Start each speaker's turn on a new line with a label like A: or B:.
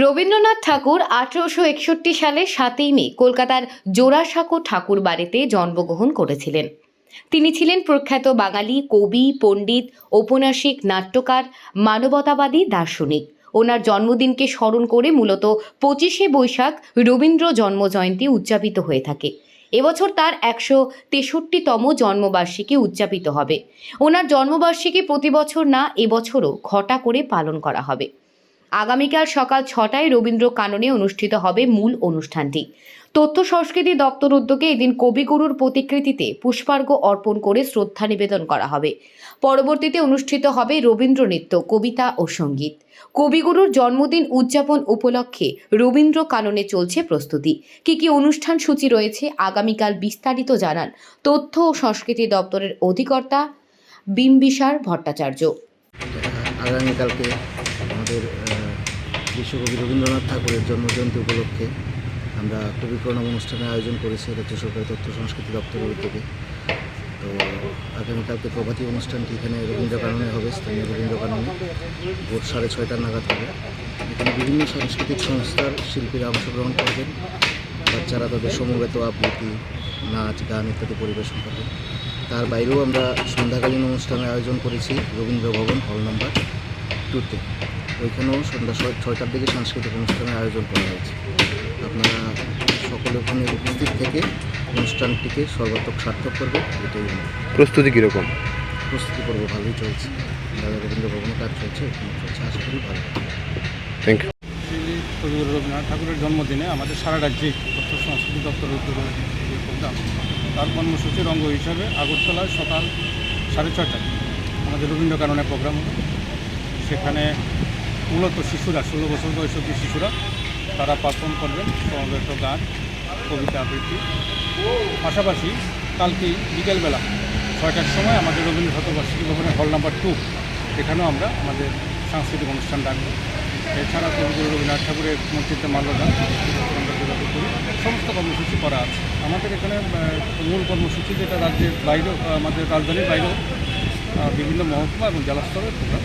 A: রবীন্দ্রনাথ ঠাকুর 1861 সালের 7ই মে কলকাতার জোড়াসাঁকো ঠাকুর বাড়িতে জন্মগ্রহণ করেছিলেন। তিনি ছিলেন প্রখ্যাত বাঙালি কবি, পণ্ডিত, ঔপন্যাসিক, নাট্যকার, মানবতাবাদী, দার্শনিক। ওনার জন্মদিনকে স্মরণ করে মূলত 25শে বৈশাখ রবীন্দ্র জন্মজয়ন্তী উদযাপিত হয়ে থাকে। এবছর তার 163তম জন্মবার্ষিকী উদযাপিত হবে। ওনার জন্মবার্ষিকী প্রতি বছর না, এবছরও ঘটা করে পালন করা হবে। আগামীকাল সকাল 6টায় রবীন্দ্র কাননে অনুষ্ঠিত হবে মূল অনুষ্ঠানটি। তথ্য সংস্কৃতি দপ্তর উদ্যোগে এদিন কবিগুরুর প্রতিকৃতিতে পুষ্পার্ঘ্য অর্পণ করে শ্রদ্ধা নিবেদন করা হবে। পরবর্তীতে অনুষ্ঠিত হবে রবীন্দ্র নৃত্য, কবিতা ও সঙ্গীত। কবিগুরুর জন্মদিন উদযাপন উপলক্ষে রবীন্দ্র কাননে চলছে প্রস্তুতি। কি অনুষ্ঠান সূচি রয়েছে আগামীকাল বিস্তারিত জানান তথ্য ও সংস্কৃতি দপ্তরের অধিকর্তা বিম্বিসার ভট্টাচার্য।
B: আগামীকালকে আমাদের বিশ্বকবি রবীন্দ্রনাথ ঠাকুরের জন্মজয়ন্তী উপলক্ষে আমরা কবি প্রণাম অনুষ্ঠানের আয়োজন করেছি রাজ্য সরকারের তথ্য সংস্কৃতি দপ্তরের উদ্যোগে। তো আগামীকালকে প্রভাতী অনুষ্ঠানটি এখানে রবীন্দ্র কাননে হবে, স্থানীয় রবীন্দ্র কাননে ভোর 6:30 নাগাদ হবে। এখানে বিভিন্ন সাংস্কৃতিক সংস্থার শিল্পীরা অংশগ্রহণ করবেন। বাচ্চারা তাদের সমবেত আবৃত্তি, নাচ, গান ইত্যাদি পরিবেশন করবেন। তার বাইরেও আমরা সন্ধ্যাকালীন অনুষ্ঠানের আয়োজন করেছি রবীন্দ্র ভবন হল নাম্বার 2-তে। ওইখানেও সন্ধ্যা 6টার দিকে সাংস্কৃতিক অনুষ্ঠানের আয়োজন করা হয়েছে। আপনারা সকলে ওখানে উপস্থিত থেকে অনুষ্ঠানটিকে সর্বাত্মক সার্থক করবে, এটাই।
C: প্রস্তুতি কীরকম?
B: প্রস্তুতি পর্ব ভালোই চলছে, রবীন্দ্র ভবনে কাজ চলছে, ওখানে চলছে, আশা করি ভালো।
C: Thank you.
D: কবিগুরু রবীন্দ্রনাথ ঠাকুরের জন্মদিনে আমাদের সারা রাজ্যে তথ্য সংস্কৃতি দপ্তরের উদ্যোগে প্রোগ্রাম, তার কর্মসূচির অঙ্গ হিসাবে আগরতলায় সকাল 6:30টায় আমাদের রবীন্দ্র কাননে প্রোগ্রাম হবে। সেখানে মূলত শিশুরা, 16 বছর বয়স অবধি শিশুরা তারা পারফর্ম করবেন সমবেত গান, কবিতা আবৃত্তি। পাশাপাশি কালকে বিকেলবেলা 6টার সময় আমাদের রবীন্দ্র শতবার্ষিকী ভবনের হল নাম্বার 2, এখানেও আমরা আমাদের সাংস্কৃতিক অনুষ্ঠান রাখবো। এছাড়া কবিগুরু রবীন্দ্রনাথ ঠাকুরের মূর্তিতে মাল্যদান আমরা যোগাযোগ করি, সমস্ত কর্মসূচি করা আছে আমাদের এখানে। মূল কর্মসূচি যেটা রাজ্যের বাইরেও, আমাদের রাজধানীর বাইরেও বিভিন্ন মহকুমা এবং জেলা স্তরের প্রোগ্রাম